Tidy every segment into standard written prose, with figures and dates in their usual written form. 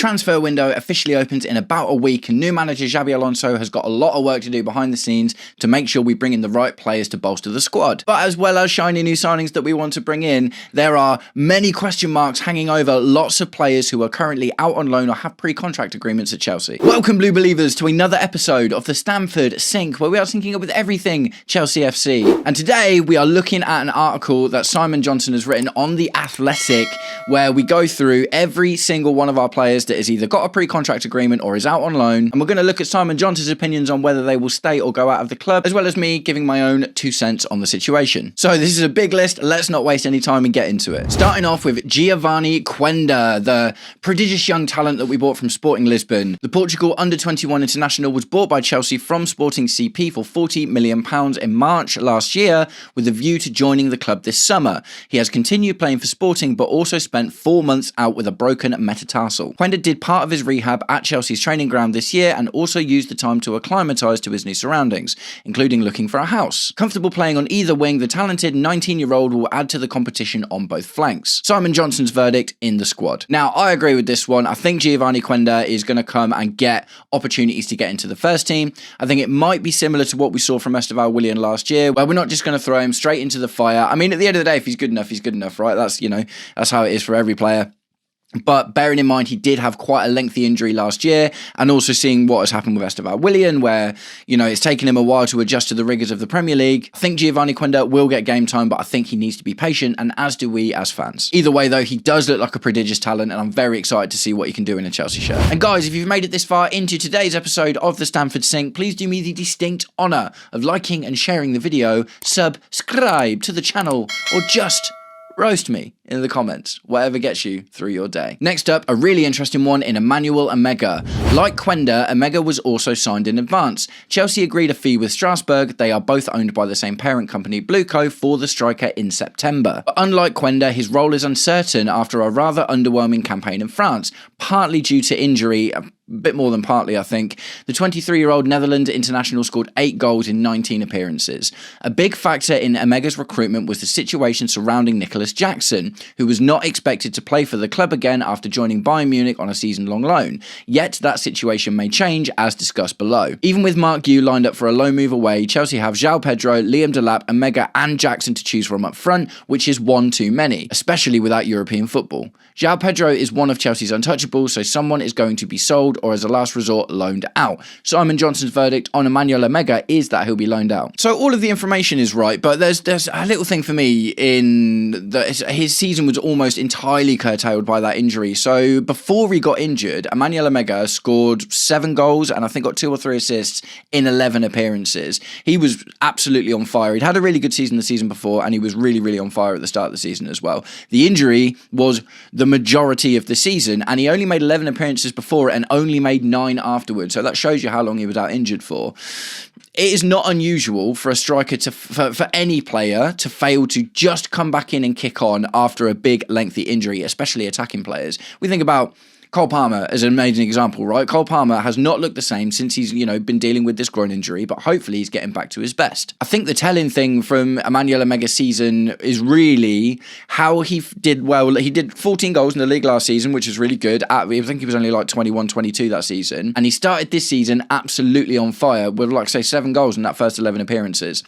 transfer window officially opens in about a week, and new manager Xabi Alonso has got a lot of work to do behind the scenes to make sure we bring in the right players to bolster the squad. But as well as shiny new signings that we want to bring in, there are many question marks hanging over lots of players who are currently out on loan or have pre-contract agreements at Chelsea. Welcome, Blue Believers, to another episode of the Stamford Sync, where we are syncing up with everything Chelsea FC. And today we are looking at an article that Simon Johnson has written on The Athletic, where we go through every single one of our players that has either got a pre-contract agreement or is out on loan, and we're going to look at Simon Johnson's opinions on whether they will stay or go out of the club, as well as me giving my own 2 cents on the situation. So this is a big list, let's not waste any time and get into it. Starting off with Giovani Quenda, the prodigious young talent that we bought from Sporting Lisbon. The Portugal under-21 international was bought by Chelsea from Sporting CP for £40 million in March last year, with a view to joining the club this summer. He has continued playing for Sporting, but also spent 4 months out with a broken metatarsal. Quenda did part of his rehab at Chelsea's training ground this year and also used the time to acclimatise to his new surroundings, including looking for a house. Comfortable playing on either wing, the talented 19-year-old will add to the competition on both flanks. Simon Johnson's verdict in the squad. Now, I agree with this one. I think Giovani Quenda is going to come and get opportunities to get into the first team. I think it might be similar to what we saw from Esteval Willian last year, where we're not just going to throw him straight into the fire. I mean, at the end of the day, if he's good enough, right? That's how it is for every player. But bearing in mind, he did have quite a lengthy injury last year, and also seeing what has happened with Esteval Willian, where, it's taken him a while to adjust to the rigours of the Premier League. I think Giovani Quenda will get game time, but I think he needs to be patient, and as do we as fans. Either way, though, he does look like a prodigious talent, and I'm very excited to see what he can do in a Chelsea shirt. And guys, if you've made it this far into today's episode of the Stamford Sync, please do me the distinct honour of liking and sharing the video, subscribe to the channel, or just roast me in the comments, whatever gets you through your day. Next up, a really interesting one in Emmanuel Emegha. Like Quenda, Emegha was also signed in advance. Chelsea agreed a fee with Strasbourg. They are both owned by the same parent company, Blueco, for the striker in September. But unlike Quenda, his role is uncertain after a rather underwhelming campaign in France, partly due to injury. A bit more than partly, I think. The 23-year-old Netherlands international scored 8 goals in 19 appearances. A big factor in Emegha's recruitment was the situation surrounding Nicolas Jackson, who was not expected to play for the club again after joining Bayern Munich on a season-long loan. Yet that situation may change, as discussed below. Even with Mark Yu lined up for a loan move away, Chelsea have João Pedro, Liam Delap, Emegha and Jackson to choose from up front, which is one too many, especially without European football. João Pedro is one of Chelsea's untouchables, so someone is going to be sold or as a last resort loaned out. Simon Johnson's verdict on Emmanuel Emegha is that he'll be loaned out. So all of the information is right, but there's a little thing for me in that his season was almost entirely curtailed by that injury. So before he got injured, Emmanuel Emegha scored 7 goals and I think got 2 or 3 assists in 11 appearances. He was absolutely on fire. He'd had a really good season the season before, and he was really, really on fire at the start of the season as well. The injury was the majority of the season, and he only made 11 appearances before and only made 9 afterwards. So that shows you how long he was out injured for. It is not unusual for a striker for any player to fail to just come back in and kick on after a big lengthy injury, especially attacking players. We think about Cole Palmer as an amazing example, right? Cole Palmer has not looked the same since he's, been dealing with this groin injury, but hopefully he's getting back to his best. I think the telling thing from Emmanuel Emegha's season is really how he did well. He did 14 goals in the league last season, which is really good. I think he was only like 21, 22 that season. And he started this season absolutely on fire with, 7 goals in that first 11 appearances.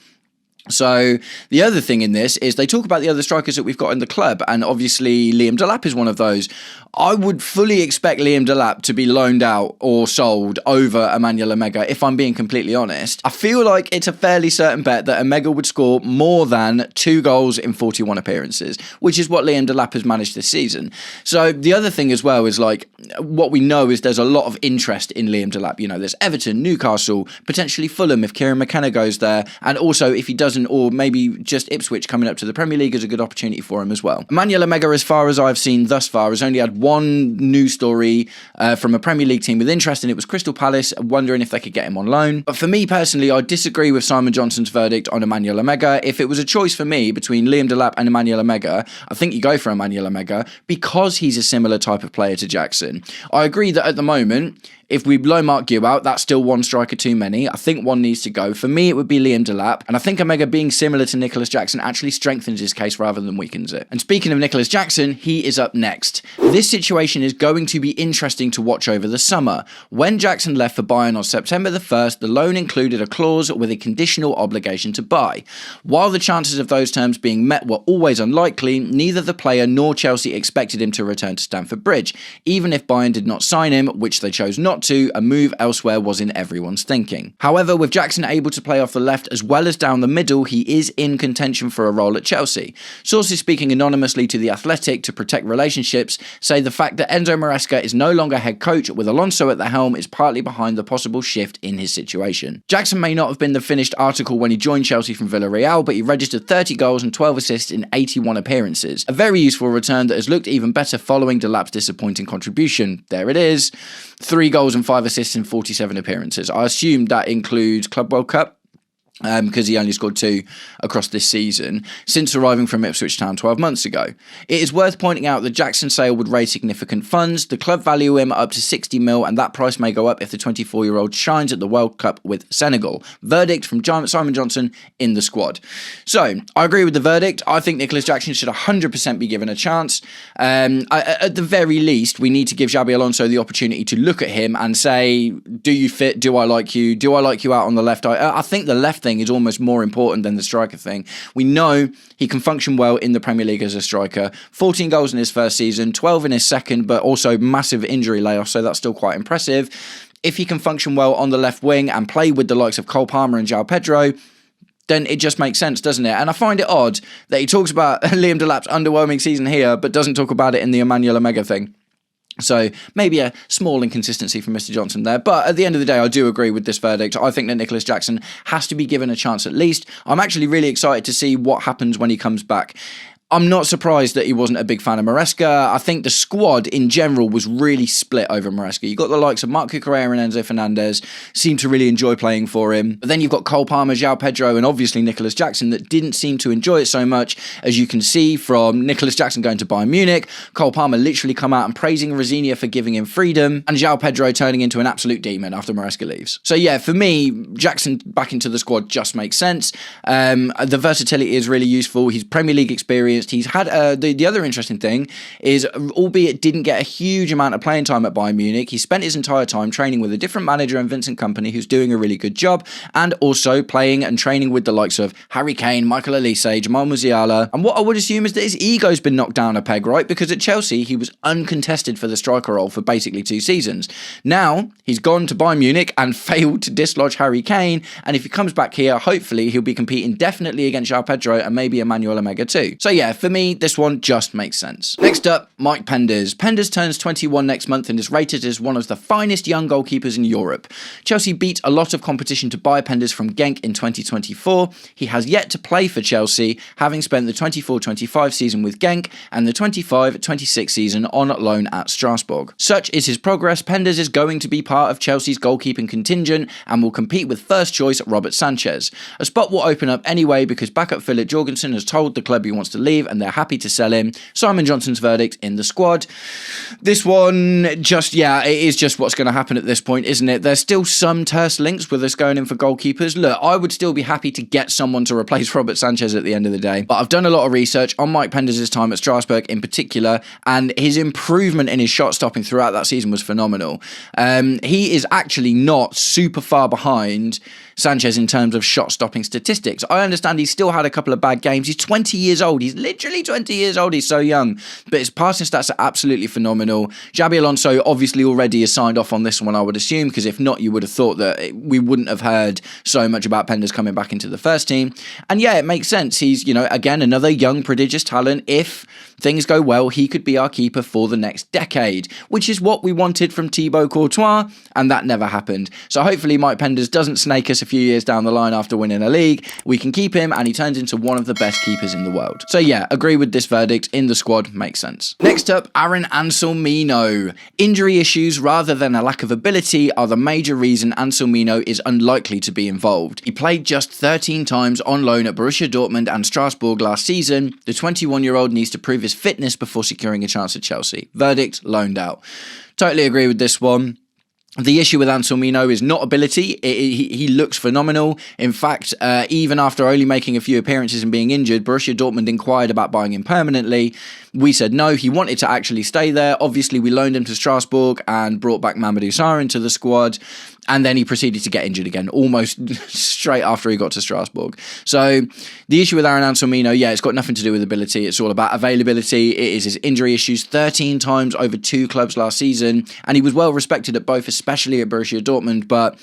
So the other thing in this is they talk about the other strikers that we've got in the club, and obviously Liam Delap is one of those. I would fully expect Liam Delap to be loaned out or sold over Emmanuel Emegha, if I'm being completely honest. I feel like it's a fairly certain bet that Emegha would score more than 2 goals in 41 appearances, which is what Liam Delap has managed this season. So the other thing as well is what we know is there's a lot of interest in Liam Delap. There's Everton, Newcastle, potentially Fulham if Kieran McKenna goes there, and also if he doesn't, or maybe just Ipswich coming up to the Premier League is a good opportunity for him as well. Emmanuel Emegha, as far as I've seen thus far, has only had one news story from a Premier League team with interest, and it was Crystal Palace wondering if they could get him on loan. But for me personally, I disagree with Simon Johnson's verdict on Emmanuel Emegha. If it was a choice for me between Liam Delap and Emmanuel Emegha, I think you go for Emmanuel Emegha because he's a similar type of player to Jackson. I agree that at the moment, If we blow Mark Gue out, that's still one striker too many. I think one needs to go. For me, it would be Liam Delap, and I think Emegha being similar to Nicolas Jackson actually strengthens his case rather than weakens it. And speaking of Nicolas Jackson, he is up next. This situation is going to be interesting to watch over the summer. When Jackson left for Bayern on September the 1st, the loan included a clause with a conditional obligation to buy. While the chances of those terms being met were always unlikely, neither the player nor Chelsea expected him to return to Stamford Bridge. Even if Bayern did not sign him, which they chose not to, a move elsewhere was in everyone's thinking. However, with Jackson able to play off the left as well as down the middle, he is in contention for a role at Chelsea. Sources speaking anonymously to The Athletic to protect relationships say the fact that Enzo Maresca is no longer head coach with Alonso at the helm is partly behind the possible shift in his situation. Jackson may not have been the finished article when he joined Chelsea from Villarreal, but he registered 30 goals and 12 assists in 81 appearances. A very useful return that has looked even better following Delap's disappointing contribution. There it is. 3 goals and 5 assists in 47 appearances. I assume that includes Club World Cup, because he only scored 2 across this season, since arriving from Ipswich Town 12 months ago. It is worth pointing out that Jackson's sale would raise significant funds. The club value him up to 60 mil, and that price may go up if the 24-year-old shines at the World Cup with Senegal. Verdict from Simon Johnson in the squad. So, I agree with the verdict. I think Nicolas Jackson should 100% be given a chance. At the very least, we need to give Xabi Alonso the opportunity to look at him and say, do you fit? Do I like you? Do I like you out on the left? I think the left thing is almost more important than the striker thing. We know he can function well in the Premier League as a striker. 14 goals in his first season, 12 in his second, but also massive injury layoff, so that's still quite impressive. If he can function well on the left wing and play with the likes of Cole Palmer and João Pedro, then it just makes sense, doesn't it? And I find it odd that he talks about Liam Delap's underwhelming season here, but doesn't talk about it in the Emmanuel Emegha thing. So maybe a small inconsistency from Mr. Johnson there. But at the end of the day, I do agree with this verdict. I think that Nicolas Jackson has to be given a chance at least. I'm actually really excited to see what happens when he comes back. I'm not surprised that he wasn't a big fan of Maresca. I think the squad in general was really split over Maresca. You've got the likes of Marc Cucurella and Enzo Fernandez seem to really enjoy playing for him. But then you've got Cole Palmer, João Pedro, and obviously Nicolas Jackson that didn't seem to enjoy it so much, as you can see from Nicolas Jackson going to Bayern Munich, Cole Palmer literally come out and praising Rosinia for giving him freedom, and João Pedro turning into an absolute demon after Maresca leaves. So yeah, for me, Jackson back into the squad just makes sense. The versatility is really useful. He's Premier League experienced. He's had the other interesting thing is, albeit didn't get a huge amount of playing time at Bayern Munich, he spent his entire time training with a different manager in Vincent Kompany, who's doing a really good job, and also playing and training with the likes of Harry Kane, Michael Olise, Jamal Musiala. And what I would assume is that his ego's been knocked down a peg, right? Because at Chelsea, he was uncontested for the striker role for basically 2 seasons. Now, he's gone to Bayern Munich and failed to dislodge Harry Kane, and if he comes back here, hopefully he'll be competing definitely against João Pedro and maybe Emmanuel Emegha too. So yeah, for me, this one just makes sense. Next up, Mike Penders. Penders turns 21 next month and is rated as one of the finest young goalkeepers in Europe. Chelsea beat a lot of competition to buy Penders from Genk in 2024. He has yet to play for Chelsea, having spent the 24-25 season with Genk and the 25-26 season on loan at Strasbourg. Such is his progress, Penders is going to be part of Chelsea's goalkeeping contingent and will compete with first choice Robert Sanchez. A spot will open up anyway because backup Philip Jorgensen has told the club he wants to leave and they're happy to sell him. Simon Johnson's verdict in the squad. This one, it is just what's going to happen at this point, isn't it? There's still some terse links with us going in for goalkeepers. Look, I would still be happy to get someone to replace Robert Sanchez at the end of the day, but I've done a lot of research on Mike Penders' time at Strasbourg in particular, and his improvement in his shot stopping throughout that season was phenomenal. He is actually not super far behind Sanchez in terms of shot stopping statistics. I understand he's still had a couple of bad games. He's 20 years old. He's literally 20 years old. He's so young. But his passing stats are absolutely phenomenal. Xabi Alonso obviously already has signed off on this one, I would assume, because if not, you would have thought that we wouldn't have heard so much about Penders coming back into the first team. And yeah, it makes sense. He's, again, another young, prodigious talent. If things go well, he could be our keeper for the next decade, which is what we wanted from Thibaut Courtois, and that never happened. So hopefully Mike Penders doesn't snake us a few years down the line after winning a league. We can keep him and he turns into one of the best keepers in the world. So yeah, agree with this verdict. In the squad makes sense. Next up, Aaron Anselmino. Injury issues rather than a lack of ability are the major reason Anselmino is unlikely to be involved. He played just 13 times on loan at Borussia Dortmund and Strasbourg last season. The 21-year-old needs to prove his fitness before securing a chance at Chelsea. Verdict, loaned out. Totally agree with this one. The issue with Anselmino is not ability. He looks phenomenal. In fact, even after only making a few appearances and being injured, Borussia Dortmund inquired about buying him permanently. We said no. He wanted to actually stay there. Obviously, we loaned him to Strasbourg and brought back Mamadou Sarr into the squad. And then he proceeded to get injured again, almost straight after he got to Strasbourg. So the issue with Aaron Anselmino, it's got nothing to do with ability. It's all about availability. It is his injury issues. 13 times over 2 clubs last season. And he was well respected at both, especially at Borussia Dortmund. But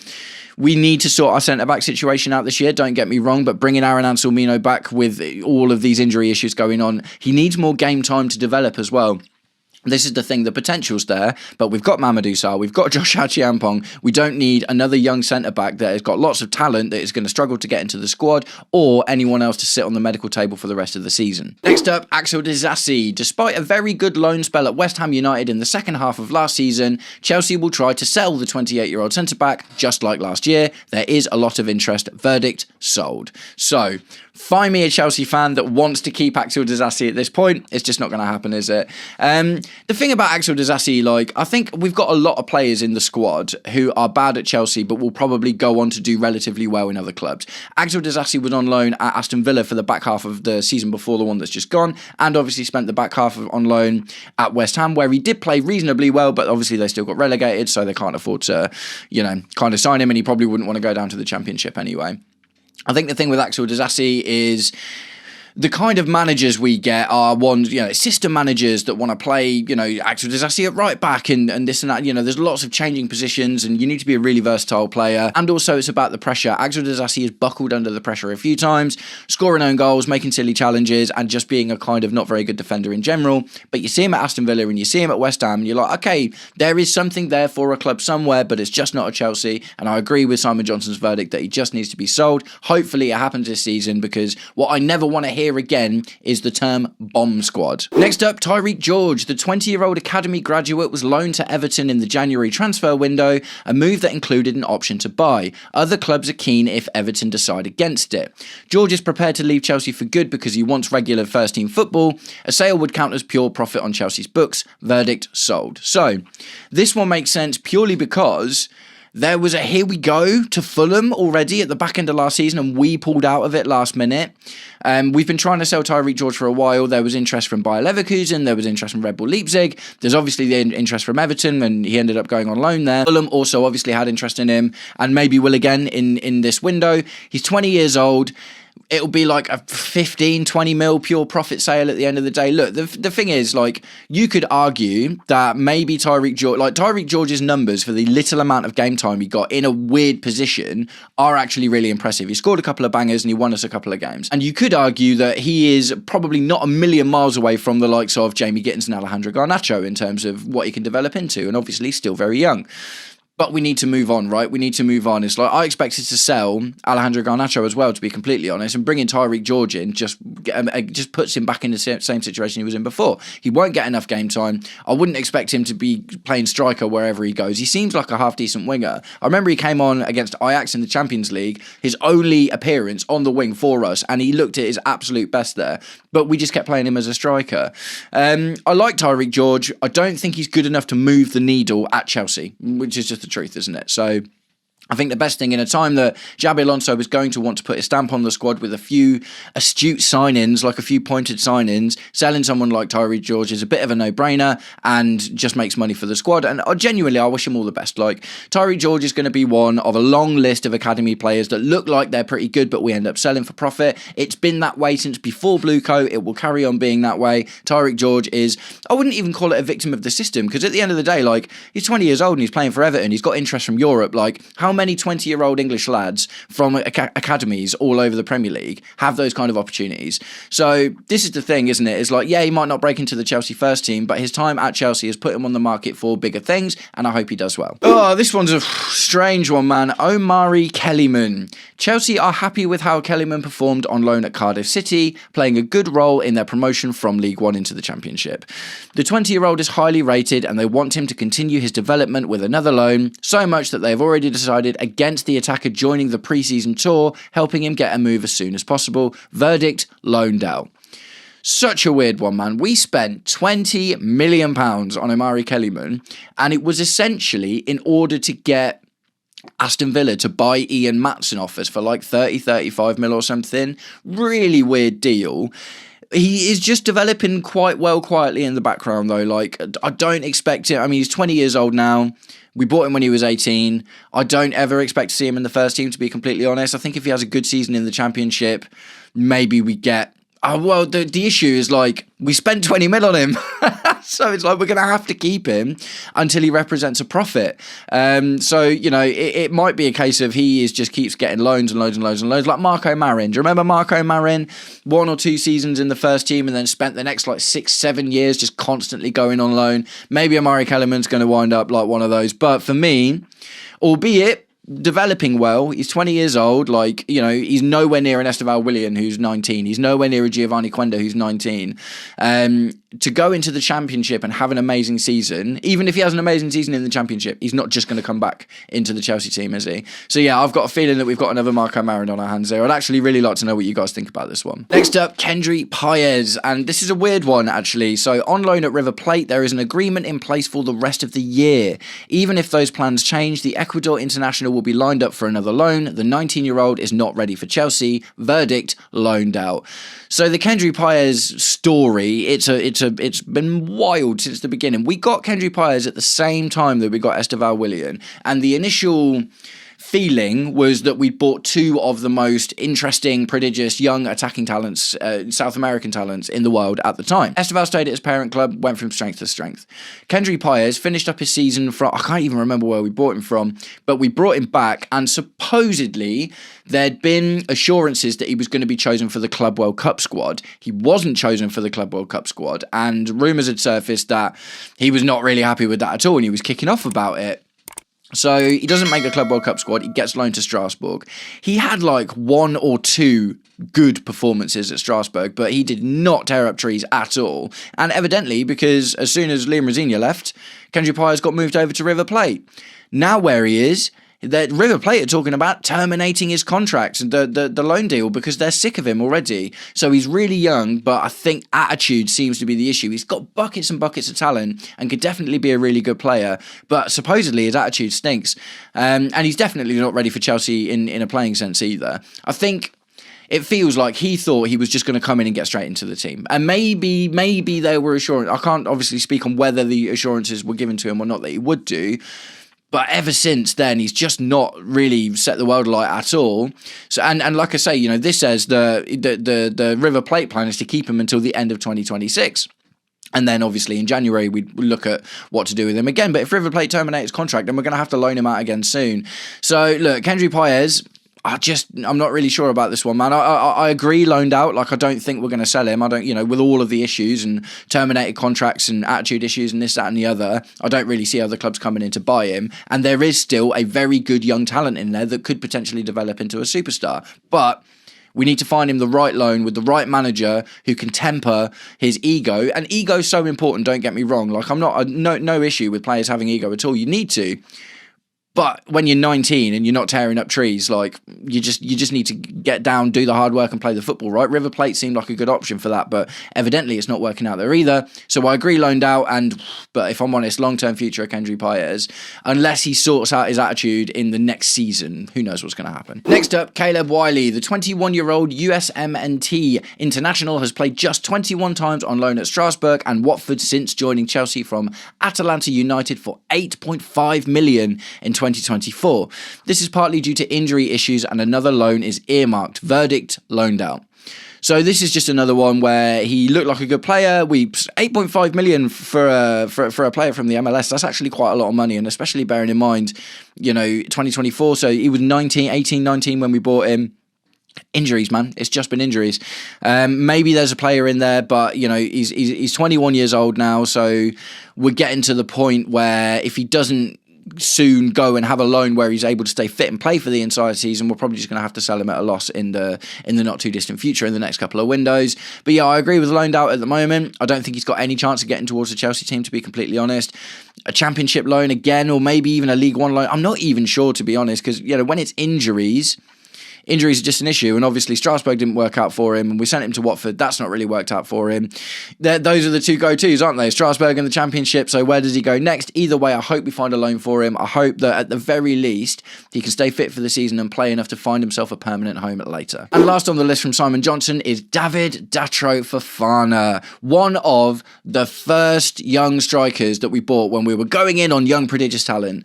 we need to sort our centre-back situation out this year, don't get me wrong, but bringing Aaron Anselmino back with all of these injury issues going on, he needs more game time to develop as well. This is the thing, the potential's there, but we've got Mamadou Sarr, we've got Josh Achiampong. We don't need another young centre-back that has got lots of talent that is going to struggle to get into the squad, or anyone else to sit on the medical table for the rest of the season. Next up, Axel Disasi. Despite a very good loan spell at West Ham United in the second half of last season, Chelsea will try to sell the 28-year-old centre-back, just like last year. There is a lot of interest. Verdict, sold. So, find me a Chelsea fan that wants to keep Axel Disasi at this point. It's just not going to happen, is it? The thing about Axel Disasi, I think we've got a lot of players in the squad who are bad at Chelsea but will probably go on to do relatively well in other clubs. Axel Disasi was on loan at Aston Villa for the back half of the season before the one that's just gone, and obviously spent the back half on loan at West Ham, where he did play reasonably well, but obviously they still got relegated, so they can't afford to, kind of sign him, and he probably wouldn't want to go down to the Championship anyway. I think the thing with Axel Disasi is the kind of managers we get are ones, system managers that want to play, Axel Disasi at right back and this and that. There's lots of changing positions and you need to be a really versatile player. And also it's about the pressure. Axel Disasi has buckled under the pressure a few times, scoring own goals, making silly challenges, and just being a kind of not very good defender in general. But you see him at Aston Villa and you see him at West Ham and you're like, okay, there is something there for a club somewhere, but it's just not a Chelsea. And I agree with Simon Johnson's verdict that he just needs to be sold. Hopefully it happens this season, because what I never want to hear again is the term bomb squad. Next up, Tyreek George. The 20-year-old academy graduate was loaned to Everton in the January transfer window, a move that included an option to buy. Other clubs are keen if Everton decide against it. George is prepared to leave Chelsea for good because he wants regular first-team football. A sale would count as pure profit on Chelsea's books. Verdict, sold. So, this one makes sense purely because there was a here we go to Fulham already at the back end of last season, and we pulled out of it last minute. We've been trying to sell Tyreek George for a while. There was interest from Bayer Leverkusen. There was interest from Red Bull Leipzig. There's obviously the interest from Everton, and he ended up going on loan there. Fulham also obviously had interest in him, and maybe will again in this window. He's 20 years old. It'll be like a 15, 20 mil pure profit sale at the end of the day. Look, the thing is, you could argue that maybe Tyreek George's numbers for the little amount of game time he got in a weird position are actually really impressive. He scored a couple of bangers and he won us a couple of games. And you could argue that he is probably not a million miles away from the likes of Jamie Gittins and Alejandro Garnacho in terms of what he can develop into, and obviously still very young. But we need to move on, right? We need to move on. It's like I expected to sell Alejandro Garnacho as well, to be completely honest, and bringing Tyreek George in just puts him back in the same situation he was in before. He won't get enough game time. I wouldn't expect him to be playing striker wherever he goes. He seems like a half-decent winger. I remember he came on against Ajax in the Champions League, his only appearance on the wing for us, and he looked at his absolute best there. But we just kept playing him as a striker. I like Tyreek George. I don't think he's good enough to move the needle at Chelsea, which is just the truth, isn't it? So I think the best thing in a time that Xabi Alonso was going to want to put his stamp on the squad with a few astute signings, like a few pointed signings, selling someone like Tyreek George is a bit of a no-brainer and just makes money for the squad. And genuinely, I wish him all the best. Tyreek George is going to be one of a long list of academy players that look like they're pretty good, but we end up selling for profit. It's been that way since before Bluecoat. It will carry on being that way. Tyreek George is, I wouldn't even call it a victim of the system, because at the end of the day, he's 20 years old and he's playing for Everton. He's got interest from Europe. How many 20-year-old English lads from academies all over the Premier League have those kind of opportunities? So this is the thing, isn't it? It's he might not break into the Chelsea first team, but his time at Chelsea has put him on the market for bigger things, and I hope he does well. Oh, this one's a strange one, man. Omari Kellyman. Chelsea are happy with how Kellyman performed on loan at Cardiff City, playing a good role in their promotion from League One into the Championship. The 20-year-old is highly rated, and they want him to continue his development with another loan, so much that they've already decided against the attacker joining the pre-season tour, helping him get a move as soon as possible. Verdict, loaned out. Such a weird one, man. We spent £20 million on Omari Kellyman, and it was essentially in order to get Aston Villa to buy Ian Matson off us for like 35 mil or something. Really weird deal. He is just developing quite well quietly in the background, though. Like, I don't expect it. I mean, he's 20 years old now. We bought him when he was 18. I don't ever expect to see him in the first team, to be completely honest. I think if he has a good season in the Championship, maybe we get... Oh, well, the issue is, like, we spent 20 mil on him. So it's like we're going to have to keep him until he represents a profit. So, you know, it might be a case of he just keeps getting loans and loans and loans and loans. Like Marco Marin. Do you remember Marco Marin? 1 or 2 seasons in the first team and then spent the next, like, 6-7 years just constantly going on loan. Maybe Omari Kellerman's going to wind up like one of those. But for me, albeit... developing well, he's 20 years old, like, you know, he's nowhere near an Esteval Willian who's 19, he's nowhere near a Giovani Quenda who's 19, to go into the Championship and have an amazing season, even if he has an amazing season in the Championship, he's not just going to come back into the Chelsea team, is he? So yeah, I've got a feeling that we've got another Marco Marin on our hands there. I'd actually really like to know what you guys think about this one. Next up, Kendry Paez, and this is a weird one actually. So on loan at River Plate, there is an agreement in place for the rest of the year. Even if those plans change, the Ecuador international will be lined up for another loan. The 19-year-old is not ready for Chelsea. Verdict, loaned out. So the Kendry Paez story, it's been wild since the beginning. We got Kendry Paez at the same time that we got Esteval Willian, and the initial feeling was that we bought 2 of the most interesting, prodigious, young attacking talents, South American talents in the world at the time. Esteval stayed at his parent club, went from strength to strength. Kendry Paez finished up his season from, I can't even remember where we bought him from, but we brought him back, and supposedly there'd been assurances that he was going to be chosen for the Club World Cup squad. He wasn't chosen for the Club World Cup squad, and rumours had surfaced that he was not really happy with that at all, and he was kicking off about it. So he doesn't make the Club World Cup squad. He gets loaned to Strasbourg. He had like 1 or 2 good performances at Strasbourg, but he did not tear up trees at all. And evidently, because as soon as Liam Rosenior left, Kendry Paez got moved over to River Plate. Now where he is, that River Plate are talking about terminating his contract, the loan deal, because they're sick of him already. So he's really young, but I think attitude seems to be the issue. He's got buckets and buckets of talent and could definitely be a really good player, but supposedly his attitude stinks. And he's definitely not ready for Chelsea in a playing sense either. I think it feels like he thought he was just going to come in and get straight into the team. And maybe there were assurances. I can't obviously speak on whether the assurances were given to him or not that he would do. But ever since then, he's just not really set the world alight at all. So, and like I say, you know, this says the River Plate plan is to keep him until the end of 2026. And then obviously in January, we'd look at what to do with him again. But if River Plate terminate his contract, then we're going to have to loan him out again soon. So look, Kendry Paez, I'm not really sure about this one, man. I agree, loaned out. Like, I don't think we're going to sell him. I don't, you know, with all of the issues and terminated contracts and attitude issues and this, that, and the other, I don't really see other clubs coming in to buy him. And there is still a very good young talent in there that could potentially develop into a superstar. But we need to find him the right loan with the right manager who can temper his ego. And ego's so important, don't get me wrong. Like, I'm not, no issue with players having ego at all. You need to. But when you're 19 and you're not tearing up trees, like, you just need to get down, do the hard work and play the football, right? River Plate seemed like a good option for that, but evidently it's not working out there either. So I agree, loaned out, but if I'm honest, long-term future of Kendry Paez, unless he sorts out his attitude in the next season, who knows what's going to happen. Next up, Caleb Wiley, the 21-year-old USMNT international, has played just 21 times on loan at Strasbourg and Watford since joining Chelsea from Atalanta United for $8.5 million in 2024. This is partly due to injury issues and another loan is earmarked. Verdict, loaned out. So this is just another one where he looked like a good player. 8.5 million for a player from the MLS. That's actually quite a lot of money, and especially bearing in mind, you know, 2024. So he was 18, 19 when we bought him. Injuries, man. It's just been injuries. Maybe there's a player in there, but you know, he's 21 years old now. So we're getting to the point where if he doesn't soon go and have a loan where he's able to stay fit and play for the entire season, we're probably just going to have to sell him at a loss in the not too distant future in the next couple of windows. But yeah, I agree with loaned out at the moment. I don't think he's got any chance of getting towards the Chelsea team, to be completely honest. A Championship loan again, or maybe even a League One loan. I'm not even sure, to be honest, because you know, when it's injuries, Injuries are just an issue, and obviously Strasbourg didn't work out for him, and we sent him to Watford. That's not really worked out for him. Those are the two go-tos, aren't they? Strasbourg and the Championship, so where does he go next? Either way, I hope we find a loan for him. I hope that at the very least, he can stay fit for the season and play enough to find himself a permanent home later. And last on the list from Simon Johnson is David Datro Fofana, one of the first young strikers that we bought when we were going in on young prodigious talent.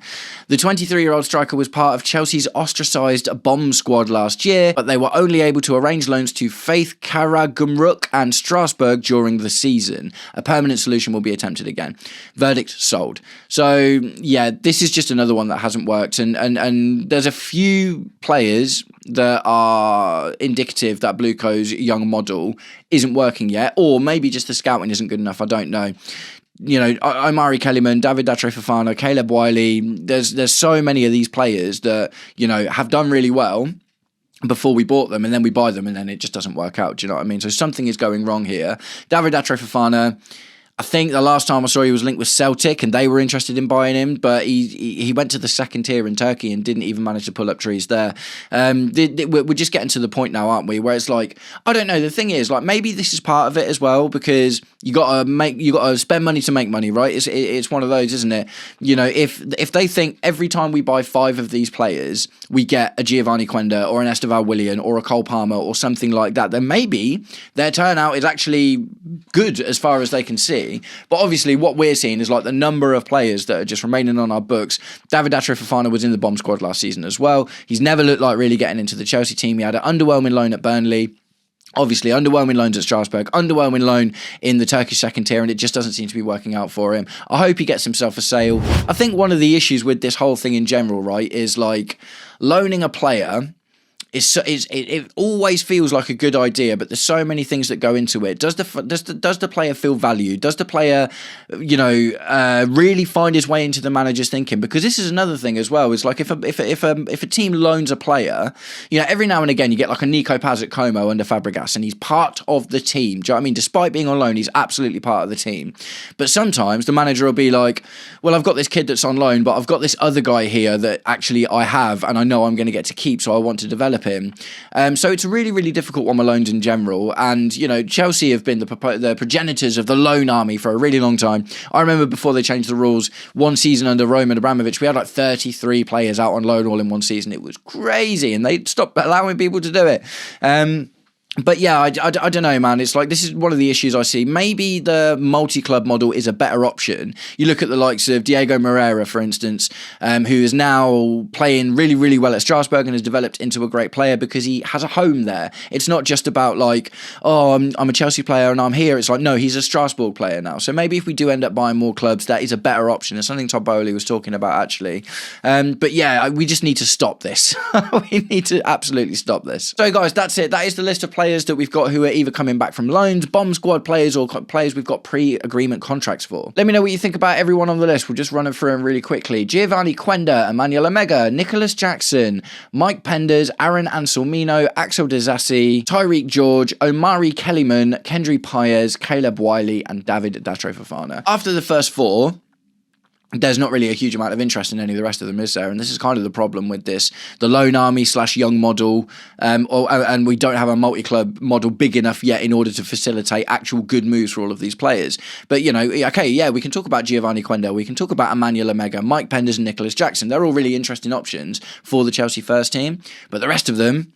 The 23-year-old striker was part of Chelsea's ostracised bomb squad last year, but they were only able to arrange loans to Faith Karagumruk and Strasbourg during the season. A permanent solution will be attempted again. Verdict sold. So yeah, this is just another one that hasn't worked, and there's a few players that are indicative that Blueco's young model isn't working yet, or maybe just the scouting isn't good enough. I don't know. You know, Omari Kellyman, David Datro Fofana, Caleb Wiley, there's so many of these players that, you know, have done really well before we bought them, and then we buy them and then it just doesn't work out. Do you know what I mean? So something is going wrong here. David Datro Fofana, I think the last time I saw he was linked with Celtic and they were interested in buying him, but he went to the second tier in Turkey and didn't even manage to pull up trees there. We're just getting to the point now, aren't we, where it's like, I don't know, the thing is, like, maybe this is part of it as well, because you gotta spend money to make money, right? It's one of those, isn't it? You know, if they think every time we buy 5 of these players, we get a Giovani Quenda or an Esteval Willian or a Cole Palmer or something like that, then maybe their turnout is actually good as far as they can see. But obviously what we're seeing is like the number of players that are just remaining on our books. David Datro Fofana was in the bomb squad last season as well. He's never looked like really getting into the Chelsea team. He had an underwhelming loan at Burnley. Obviously, underwhelming loans at Strasbourg, underwhelming loan in the Turkish second tier, and it just doesn't seem to be working out for him. I hope he gets himself a sale. I think one of the issues with this whole thing in general, right, is like loaning a player. It always feels like a good idea, but there's so many things that go into it. Does the player feel valued? Does the player, you know, really find his way into the manager's thinking? Because this is another thing as well. It's like if a team loans a player, you know, every now and again you get like a Nico Paz at Como under Fabregas, and he's part of the team. Do you know what I mean? Despite being on loan, he's absolutely part of the team. But sometimes the manager will be like, well, I've got this kid that's on loan, but I've got this other guy here that actually I have, and I know I'm going to get to keep, so I want to develop him. So it's a really, really difficult one with loans in general. And, you know, Chelsea have been the progenitors of the loan army for a really long time. I remember before they changed the rules, one season under Roman Abramovich, we had like 33 players out on loan all in one season. It was crazy, and they stopped allowing people to do it. But yeah, I don't know, man. It's like, this is one of the issues I see. Maybe the multi-club model is a better option. You look at the likes of Diego Moreira, for instance, who is now playing really, really well at Strasbourg and has developed into a great player because he has a home there. It's not just about like, oh, I'm a Chelsea player and I'm here. It's like, no, he's a Strasbourg player now. So maybe if we do end up buying more clubs, that is a better option. It's something Todd Bowley was talking about, actually. But yeah, we just need to stop this. We need to absolutely stop this. So guys, that's it. That is the list of players that we've got who are either coming back from loans, bomb squad players, or players we've got pre-agreement contracts for. Let me know what you think about everyone on the list. We'll just run it through them really quickly. Giovani Quenda, Emmanuel Emegha, Nicolas Jackson, Mike Penders, Aaron Anselmino, Axel Disasi, Tyreek George, Omari Kellyman, Kendry Paez, Caleb Wiley, and David Datro Fofana. After the first 4, there's not really a huge amount of interest in any of the rest of them, is there? And this is kind of the problem with this, the loan army / young model, and we don't have a multi-club model big enough yet in order to facilitate actual good moves for all of these players. But, you know, okay, yeah, we can talk about Giovani Quenda, we can talk about Emmanuel Emegha, Mike Penders and Nicolas Jackson. They're all really interesting options for the Chelsea first team, but the rest of them,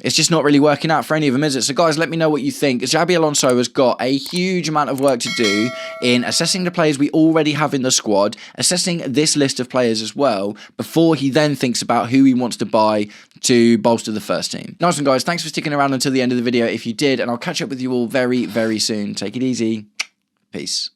it's just not really working out for any of them, is it? So guys, let me know what you think. Xabi Alonso has got a huge amount of work to do in assessing the players we already have in the squad, assessing this list of players as well, before he then thinks about who he wants to buy to bolster the first team. Nice one, guys. Thanks for sticking around until the end of the video if you did, and I'll catch up with you all very, very soon. Take it easy. Peace.